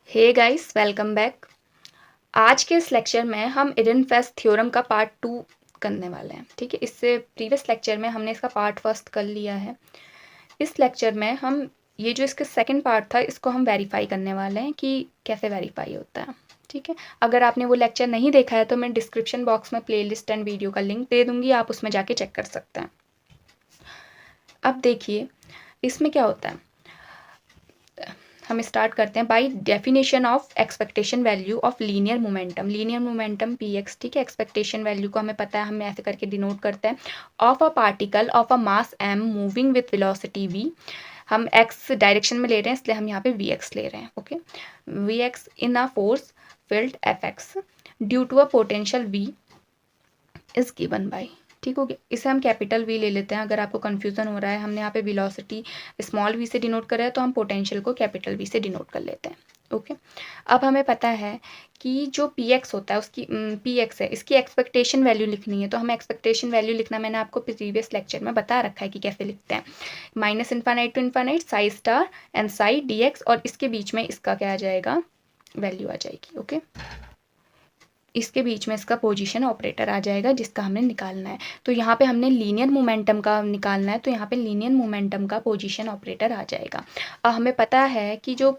Hey guys, welcome back. आज के इस लेक्चर में हम इडेनफेस्ट थ्योरम का पार्ट 2 करने वाले हैं। ठीक है, इससे प्रीवियस लेक्चर में हमने इसका पार्ट फर्स्ट कर लिया है। इस लेक्चर में हम ये जो इसका सेकंड पार्ट था इसको हम वेरीफाई करने वाले हैं कि कैसे वेरीफाई होता है। ठीक है, अगर आपने वो लेक्चर नहीं देखा है तो मैं डिस्क्रिप्शन बॉक्स में प्लेलिस्ट एंड वीडियो का लिंक दे दूँगी, आप उसमें जाके चेक कर सकते हैं। अब देखिए इसमें क्या होता है, हम स्टार्ट करते हैं by definition of expectation value of linear momentum P x. ठीक है, एक्सपेक्टेशन वैल्यू को हमें पता है, हम ऐसे करके डिनोट करते हैं of a particle of a mass M moving with velocity V. हम एक्स डायरेक्शन में ले रहे हैं इसलिए हम यहाँ पे वी एक्स ले रहे हैं। Okay, V X in a force field F X due to a potential V is given by. ठीक हो गया, इसे हम कैपिटल वी ले लेते हैं। अगर आपको कन्फ्यूजन हो रहा है, हमने यहाँ पे वेलोसिटी स्मॉल वी से डिनोट करा है तो हम पोटेंशियल को कैपिटल वी से डिनोट कर लेते हैं। ओके, अब हमें पता है कि जो पी एक्स होता है उसकी पी एक्स है, इसकी एक्सपेक्टेशन वैल्यू लिखनी है। तो हमें एक्सपेक्टेशन वैल्यू लिखना मैंने आपको प्रीवियस लेक्चर में बता रखा है कि कैसे लिखते हैं। Minus infinite to infinite psi star and psi D X, और इसके बीच में इसका क्या आ जाएगा, वैल्यू आ जाएगी। ओके, इसके बीच में इसका पोजीशन ऑपरेटर आ जाएगा जिसका हमें निकालना है। तो यहाँ पे हमने लीनियर मोमेंटम का निकालना है, तो यहाँ पे लीनियर मोमेंटम का पोजीशन ऑपरेटर आ जाएगा। अब हमें पता है कि जो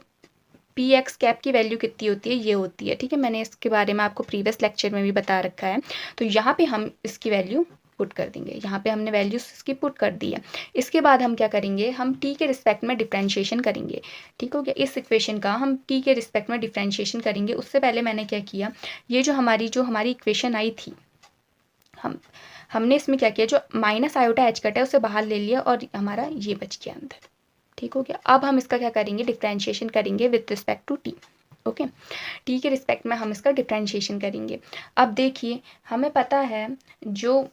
पी एक्स कैप की वैल्यू कितनी होती है, ये होती है। ठीक है, मैंने इसके बारे में आपको प्रीवियस लेक्चर में भी बता रखा है। तो यहाँ पे हम इसकी वैल्यू पुट कर देंगे, यहाँ पे हमने वैल्यूज इसकी पुट कर दी है। इसके बाद हम क्या करेंगे, हम टी के रिस्पेक्ट में डिफ्रेंशिएशन करेंगे। ठीक हो गया, इस इक्वेशन का हम टी के रिस्पेक्ट में डिफ्रेंशिएशन करेंगे। उससे पहले मैंने क्या किया, ये जो हमारी इक्वेशन आई थी, हमने इसमें क्या किया, जो माइनस आयोटा एच कट है उसे बाहर ले लिया और हमारा ये बच गया अंदर। ठीक हो गया, अब हम इसका क्या करेंगे, डिफ्रेंशिएशन करेंगे with respect to T. Okay, T के रिस्पेक्ट में हम इसका डिफ्रेंशिएशन करेंगे। अब देखिए हमें पता है जो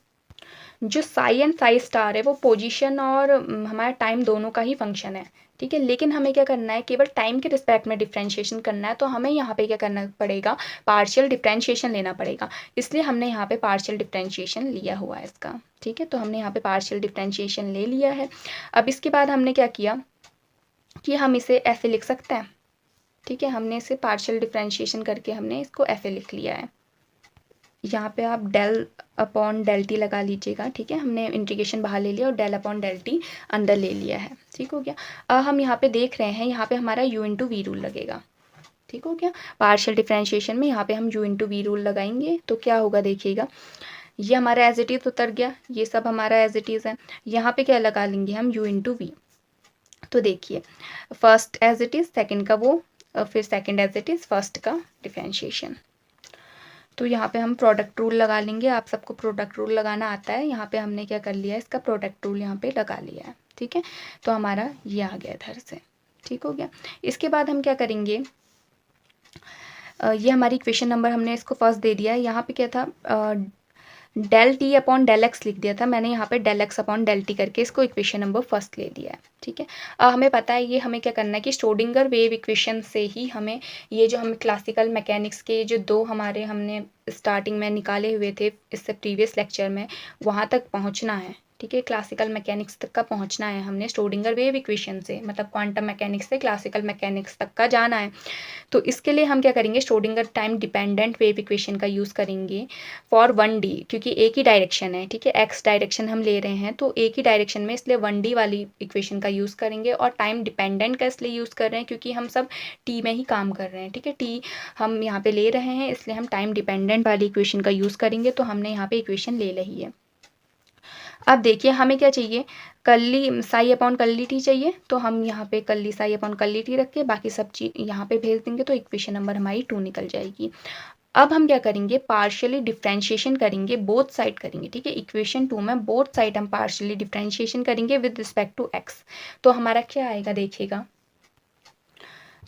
जो साई एंड साई स्टार है वो पोजीशन और हमारा टाइम दोनों का ही फंक्शन है। ठीक है, लेकिन हमें क्या करना है, केवल टाइम के रिस्पेक्ट में डिफ्रेंशिएशन करना है। तो हमें यहाँ पे क्या करना पड़ेगा, पार्शियल डिफ्रेंशिएशन लेना पड़ेगा। इसलिए हमने यहाँ पे पार्शियल डिफ्रेंशिएशन लिया हुआ है इसका। ठीक है, तो हमने यहाँ पे पार्शियल डिफ्रेंशिएशन ले लिया है। अब इसके बाद हमने क्या किया कि हम इसे ऐसे लिख सकते हैं। ठीक है, हमने इसे पार्शियल डिफ्रेंशिएशन करके हमने इसको ऐसे लिख लिया है। यहाँ पे आप डेल अपॉन डेल टी लगा लीजिएगा। ठीक है, हमने इंटीग्रेशन बाहर ले लिया और डेल अपॉन डेल टी अंदर ले लिया है। ठीक हो गया, अब हम यहाँ पे देख रहे हैं, यहाँ पे हमारा u इंटू वी रूल लगेगा। ठीक हो गया, पार्शियल डिफ्रेंशिएशन में यहाँ पे हम u इंटू वी रूल लगाएंगे तो क्या होगा, देखिएगा ये हमारा एज इट इज़ उतर गया, ये सब हमारा एज इट इज़ है। यहाँ पे क्या लगा लेंगे हम, u इंटू वी। तो देखिए first as it is, second का वो, फिर second as it is, first का डिफ्रेंशिएशन। तो यहाँ पे हम प्रोडक्ट रूल लगा लेंगे। आप सबको प्रोडक्ट रूल लगाना आता है, यहाँ पे हमने क्या कर लिया है, इसका प्रोडक्ट रूल यहाँ पे लगा लिया है। ठीक है, तो हमारा ये आ गया इधर से। ठीक हो गया, इसके बाद हम क्या करेंगे, ये हमारी इक्वेशन नंबर हमने इसको फर्स्ट दे दिया है। यहाँ पे क्या था, del T upon del X लिख दिया था मैंने, यहाँ पे del X upon del T करके इसको इक्वेशन नंबर फर्स्ट ले दिया है। ठीक है, अब हमें पता है ये हमें क्या करना है कि श्रोडिंगर वेव इक्वेशन से ही हमें ये जो हम क्लासिकल मैकेनिक्स के जो दो हमारे हमने स्टार्टिंग में निकाले हुए थे इससे प्रीवियस लेक्चर में, वहाँ तक पहुँचना है। ठीक है, क्लासिकल मैकेनिक्स तक का पहुँचना है हमने श्रोडिंगर वेव इक्वेशन से, मतलब क्वांटम मैकेनिक्स से क्लासिकल मैकेनिक्स तक का जाना है। तो इसके लिए हम क्या करेंगे, Schrodinger time dependent wave equation का यूज़ करेंगे फॉर 1D, क्योंकि एक ही डायरेक्शन है। ठीक है, एक्स डायरेक्शन हम ले रहे हैं तो एक ही डायरेक्शन में, इसलिए 1D वाली इक्वेशन का यूज़ करेंगे। और टाइम डिपेंडेंट का इसलिए यूज़ कर रहे हैं क्योंकि हम सब टी में ही काम कर रहे हैं। ठीक है, टी हम यहाँ पे ले रहे हैं इसलिए हम टाइम डिपेंडेंट वाली इक्वेशन का यूज़ करेंगे। तो हमने यहाँ पे इक्वेशन ले ली है। अब देखिए हमें क्या चाहिए, कल्ली साई अपॉन कल्ली टी चाहिए, तो हम यहाँ पे कल्ली साई अपॉन कल्ली टी रख के बाकी सब चीज़ यहाँ पे भेज देंगे, तो इक्वेशन नंबर हमारी 2 निकल जाएगी। अब हम क्या करेंगे, पार्शियली डिफ्रेंशिएशन करेंगे, बोथ साइड करेंगे। ठीक है, इक्वेशन 2 में बोथ साइड हम पार्शियली डिफ्रेंशिएशन करेंगे विद रिस्पेक्ट टू एक्स। तो हमारा क्या आएगा, देखिएगा,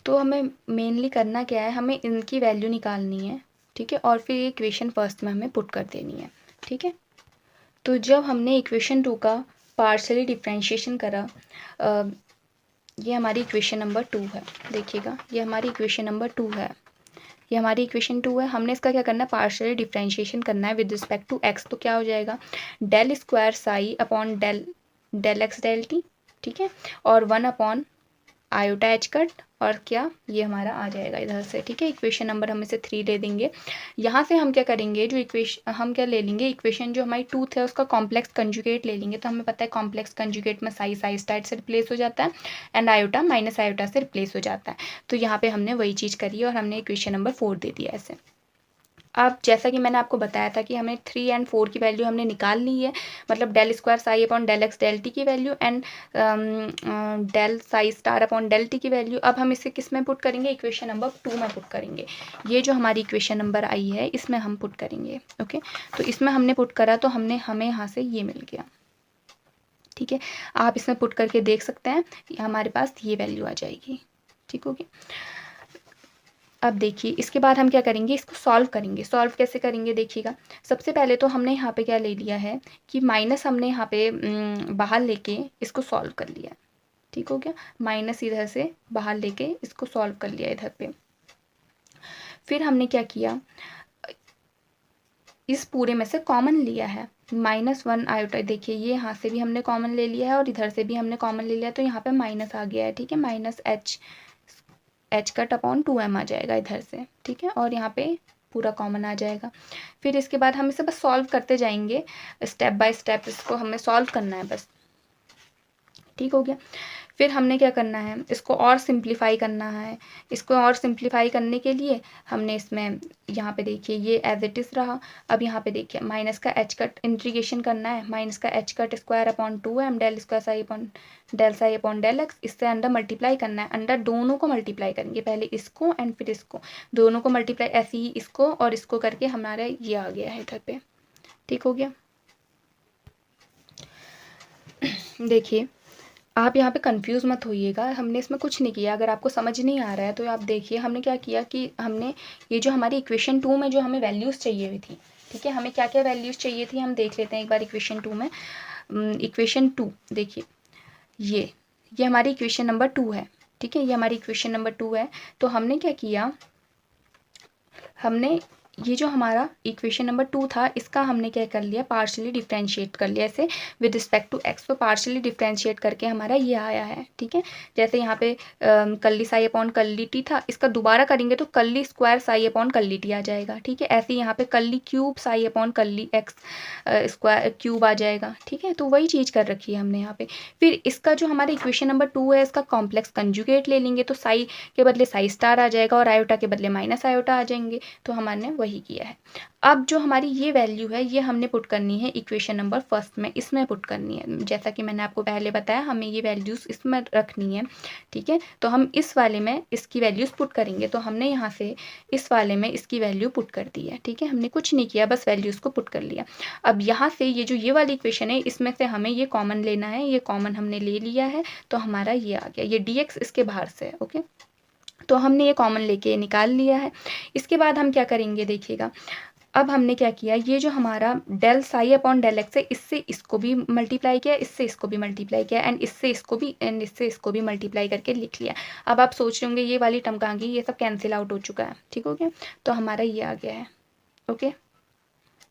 तो हमें मेनली करना क्या है, हमें इनकी वैल्यू निकालनी है। ठीक है, और फिर ये इक्वेशन फर्स्ट में हमें पुट कर देनी है। ठीक है, तो जब हमने इक्वेशन 2 का पार्शियली डिफ्रेंशिएशन करा, ये हमारी इक्वेशन नंबर 2 है। देखिएगा ये हमारी इक्वेशन नंबर 2 है, ये हमारी इक्वेशन 2 है। हमने इसका क्या करना है, पार्शियली डिफ्रेंशिएशन करना है विद रिस्पेक्ट टू एक्स। तो क्या हो जाएगा, del square psi upon del x del T. ठीक है, और 1 अपॉन आयोटा एच कट और क्या ये हमारा आ जाएगा इधर से, ठीक है। इक्वेशन नंबर हम इसे 3 ले देंगे। यहाँ से हम क्या करेंगे, जो इक्वेशन हम क्या ले लेंगे, इक्वेशन जो हमारी 2 है उसका कॉम्प्लेक्स कंजुगेट ले लेंगे। तो हमें पता है कॉम्प्लेक्स कंजुगेट में साई स्टार से रिप्लेस हो जाता है एंड आयोटा माइनस आयोटा से रिप्लेस हो जाता है। तो यहाँ पे हमने वही चीज़ करी है और हमने इक्वेशन नंबर 4 दे दिया ऐसे। अब जैसा कि मैंने आपको बताया था कि हमें 3 एंड 4 की वैल्यू हमने निकाल ली है, मतलब del square psi upon del x del t की value and del psi star upon del t की वैल्यू। अब हम इसे किस में पुट करेंगे, इक्वेशन नंबर 2 में पुट करेंगे। ये जो हमारी इक्वेशन नंबर आई है इसमें हम पुट करेंगे। ओके, तो इसमें हमने पुट करा तो हमें यहाँ से ये मिल गया, ठीक है। आप इसमें पुट करके देख सकते हैं, हमारे पास ये वैल्यू आ जाएगी, ठीक होगी। अब देखिए इसके बाद हम क्या करेंगे, इसको सॉल्व करेंगे। सॉल्व कैसे करेंगे देखिएगा। सबसे पहले तो हमने यहाँ पे क्या ले लिया है कि माइनस हमने यहाँ पे बाहर लेके इसको सॉल्व कर लिया, ठीक हो गया। माइनस इधर से बाहर लेके इसको सॉल्व कर लिया इधर पे। फिर हमने क्या किया, इस पूरे में से कॉमन लिया है -1 आयोटा। देखिए ये यहाँ से भी हमने कॉमन ले लिया है और इधर से भी हमने कॉमन ले लिया, तो यहाँ पे माइनस आ गया है, ठीक है। Minus H cut upon 2m आ जाएगा इधर से, ठीक है। और यहाँ पे पूरा कॉमन आ जाएगा। फिर इसके बाद हम इसे बस सॉल्व करते जाएंगे, स्टेप बाय स्टेप इसको हमें सॉल्व करना है बस, ठीक हो गया। फिर हमने क्या करना है, इसको और सिंप्लीफाई करना है। इसको और सिंप्लीफाई करने के लिए हमने इसमें यहाँ पे देखिए ये एज इट इज़ रहा। अब यहाँ पे देखिए माइनस का एच कट इंटीग्रेशन करना है, माइनस का H cut square upon 2m del square psi upon del X. इससे अंडर मल्टीप्लाई करना है, अंडर दोनों को मल्टीप्लाई करेंगे, पहले इसको एंड फिर इसको, दोनों को मल्टीप्लाई ऐसे ही इसको और इसको करके हमारा ये आ गया है इधर पे, ठीक हो गया। देखिए आप यहाँ पे कंफ्यूज मत होइएगा, हमने इसमें कुछ नहीं किया। अगर आपको समझ नहीं आ रहा है तो आप देखिए हमने क्या किया कि हमने ये जो हमारी इक्वेशन 2 में जो हमें वैल्यूज़ चाहिए हुई थी, ठीक है, हमें क्या क्या वैल्यूज़ चाहिए थी हम देख लेते हैं एक बार इक्वेशन 2 में। इक्वेशन 2 देखिए ये हमारी इक्वेशन नंबर 2 है, ठीक है, ये हमारी इक्वेशन नंबर 2 है। तो हमने क्या किया, हमने ये जो हमारा इक्वेशन नंबर 2 था इसका हमने क्या कर लिया, पार्शियली डिफ्रेंशिएट कर लिया ऐसे विद रिस्पेक्ट टू एक्स। तो पार्शियली डिफ्रेंशिएट करके हमारा ये आया है, ठीक है। जैसे यहाँ पे कल्ली साई अपॉन कल्ली टी था, इसका दोबारा करेंगे तो कल्ली स्क्वायर साई अपॉन कल्ली टी आ जाएगा, ठीक है। ऐसे ही यहाँ पे कल्ली क्यूब साई अपॉन कल्ली एक्स स्क्वायर क्यूब आ जाएगा, ठीक है। तो वही चीज़ कर रखी है हमने यहाँ पे। फिर इसका जो हमारा इक्वेशन नंबर 2 है इसका कॉम्प्लेक्स कंजुगेट ले लेंगे, तो साई के बदले साई स्टार आ जाएगा और आयोटा के बदले माइनस आयोटा आ जाएंगे। तो हमने वही किया है। अब जो हमारी ये वैल्यू है ये हमने पुट करनी है इक्वेशन नंबर 1 में, इसमें पुट करनी है। जैसा कि मैंने आपको पहले बताया हमें ये वैल्यूज़ इसमें रखनी है, ठीक है। तो हम इस वाले में इसकी वैल्यूज़ पुट करेंगे। तो हमने यहाँ से इस वाले में इसकी वैल्यू पुट कर दी है, ठीक है। हमने कुछ नहीं किया, बस वैल्यूज़ को पुट कर लिया। अब यहाँ से ये जो ये वाली इक्वेशन है इसमें से हमें ये कॉमन लेना है, ये कॉमन हमने ले लिया है तो हमारा ये आ गया, ये dx इसके बाहर से है, ओके। तो हमने ये कॉमन लेके निकाल लिया है। इसके बाद हम क्या करेंगे देखिएगा, अब हमने क्या किया, ये जो हमारा del psi upon del X है इससे इसको भी मल्टीप्लाई किया, इससे इसको भी मल्टीप्लाई किया एंड इससे इसको भी एंड इससे इसको भी मल्टीप्लाई करके लिख लिया। अब आप सोच रहे होंगे ये वाली टर्म कहाँ गई, ये सब कैंसिल आउट हो चुका है, ठीक हो गया। तो हमारा ये आ गया है, ओके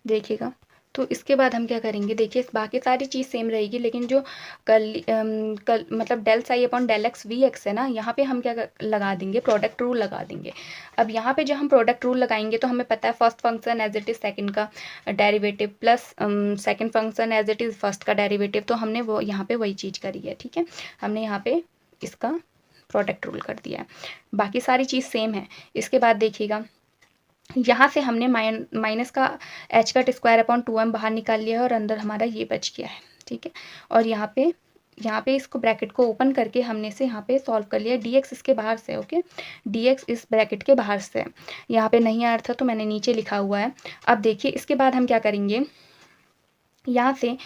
देखिएगा। तो इसके बाद हम क्या करेंगे, देखिए बाकी सारी चीज़ सेम रहेगी, लेकिन जो कल मतलब del psi upon del X V X है ना, यहाँ पे हम क्या लगा देंगे, प्रोडक्ट रूल लगा देंगे। अब यहाँ पे जब हम प्रोडक्ट रूल लगाएंगे तो हमें पता है first function as it is second का derivative plus second function as it is first का डेरिवेटिव। तो हमने वो यहाँ पे वही चीज़ करी है, ठीक है। हमने यहाँ पे इसका प्रोडक्ट रूल कर दिया है, बाकी सारी चीज़ सेम है। इसके बाद देखिएगा यहाँ से हमने माइनस का H cut square upon 2m बाहर निकाल लिया है और अंदर हमारा ये बच गया है, ठीक है। और यहाँ पे इसको ब्रैकेट को ओपन करके हमने इसे यहाँ पे सॉल्व कर लिया। dx इसके बाहर से, ओके, dx इस ब्रैकेट के बाहर से। यहाँ पे नहीं आ रहा था तो मैंने नीचे लिखा हुआ है। अब देखिए इसके बाद हम क्या करेंगे, यहाँ से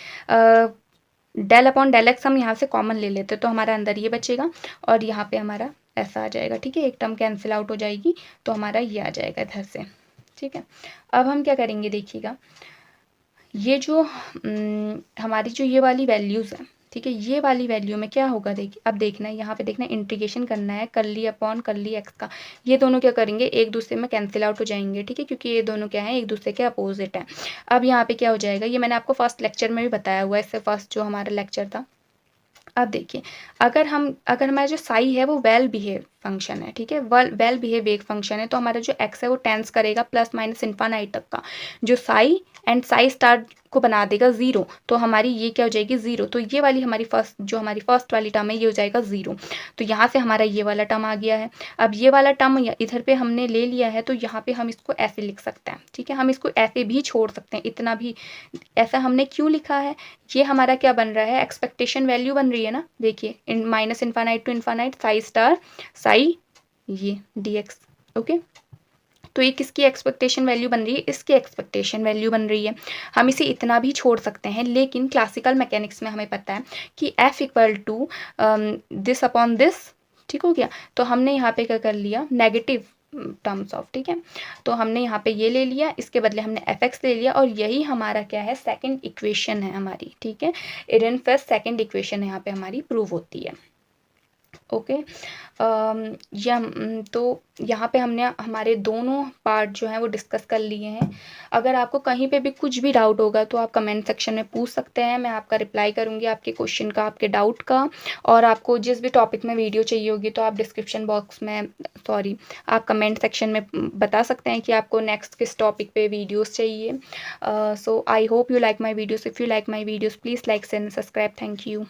डेल अपॉन डेल एक्स हम यहाँ से कॉमन ले लेते तो हमारा अंदर ये बचेगा और यहाँ पे हमारा ऐसा आ जाएगा, ठीक है। एक टर्म कैंसिल आउट हो जाएगी तो हमारा ये आ जाएगा इधर से, ठीक है। अब हम क्या करेंगे देखिएगा, ये जो हमारी जो ये वाली वैल्यूज़ है, ठीक है, ये वाली वैल्यू में क्या होगा देखिए। अब देखना है यहाँ पे, देखना इंटीग्रेशन करना है कल्ली अपॉन कल्ली एक्स का। ये दोनों क्या करेंगे, एक दूसरे में कैंसिल आउट हो जाएंगे, ठीक है, क्योंकि ये दोनों क्या है, एक दूसरे के अपोजिट हैं। अब यहाँ पे क्या हो जाएगा, ये मैंने आपको फर्स्ट लेक्चर में भी बताया हुआ है, इससे फर्स्ट जो हमारा लेक्चर था अब देखिए, अगर हमारा जो साई है वो वेल बिहेव फंक्शन है, ठीक है, वेल बिहेव एक फंक्शन है, तो हमारा जो एक्स है वो टेंस करेगा प्लस माइनस इन्फानाइट तक का, जो साई एंड साई स्टार को बना देगा ज़ीरो, तो हमारी ये क्या हो जाएगी ज़ीरो, तो ये वाली हमारी फर्स्ट वाली टर्म है ये हो जाएगा ज़ीरो। तो यहाँ से हमारा ये वाला टर्म आ गया है। अब ये वाला टर्म इधर पे हमने ले लिया है, तो यहाँ पे हम इसको ऐसे लिख सकते हैं, ठीक है, हम इसको ऐसे भी छोड़ सकते हैं, इतना भी ऐसा हमने क्यों लिखा है, ये हमारा क्या बन रहा है, एक्सपेक्टेशन वैल्यू बन रही है ना, देखिए इन minus infinite to infinite psi star psi ये dx, ओके। तो ये किसकी एक्सपेक्टेशन वैल्यू बन रही है, इसकी एक्सपेक्टेशन वैल्यू बन रही है। हम इसे इतना भी छोड़ सकते हैं, लेकिन क्लासिकल मैकेनिक्स में हमें पता है कि f equal to this upon this, ठीक हो गया। तो हमने यहाँ पे क्या कर लिया, नेगेटिव टर्म्स ऑफ, ठीक है, तो हमने यहाँ पे ये ले लिया, इसके बदले हमने fx ले लिया, और यही हमारा क्या है, सेकंड इक्वेशन है हमारी, ठीक है, इरेनफेस्ट सेकंड इक्वेशन यहाँ पे हमारी प्रूव होती है, ओके। तो यहाँ पे हमने हमारे दोनों पार्ट जो हैं वो डिस्कस कर लिए हैं। अगर आपको कहीं पे भी कुछ भी डाउट होगा तो आप कमेंट सेक्शन में पूछ सकते हैं, मैं आपका रिप्लाई करूँगी आपके क्वेश्चन का, आपके डाउट का। और आपको जिस भी टॉपिक में वीडियो चाहिए होगी तो आप डिस्क्रिप्शन बॉक्स में आप कमेंट सेक्शन में बता सकते हैं कि आपको नेक्स्ट किस टॉपिक पे वीडियोस चाहिए। So I hope you like my videos. If you like my videos please like and subscribe. Thank you.